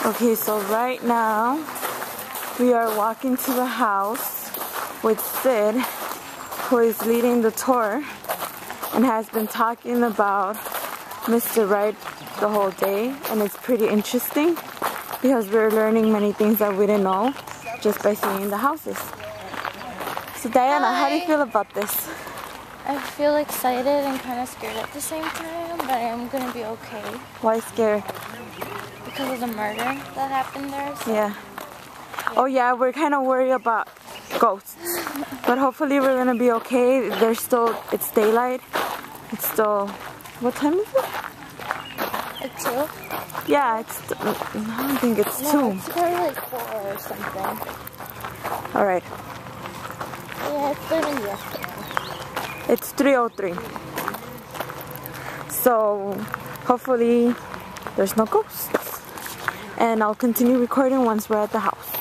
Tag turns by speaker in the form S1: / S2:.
S1: Okay, so right now we are walking to the house with Sid, who is leading the tour and has been talking about Mr. Right the whole day, and it's pretty interesting because we're learning many things that we didn't know just by seeing the houses. So Diana, how do you feel about this?
S2: I feel excited and kind of scared at the same time, but I'm gonna be okay.
S1: Why scared?
S2: Because of the murder that happened there. So.
S1: Yeah. Oh yeah, we're kind of worried about ghosts. But hopefully we're gonna be okay. It's daylight. It's still, what time is it?
S2: It's 2?
S1: Yeah, I don't think it's 2.
S2: It's probably like 4 or something.
S1: Alright.
S2: Yeah, it's 3 in the afternoon.
S1: It's 3:03. So hopefully there's no ghosts. And I'll continue recording once we're at the house.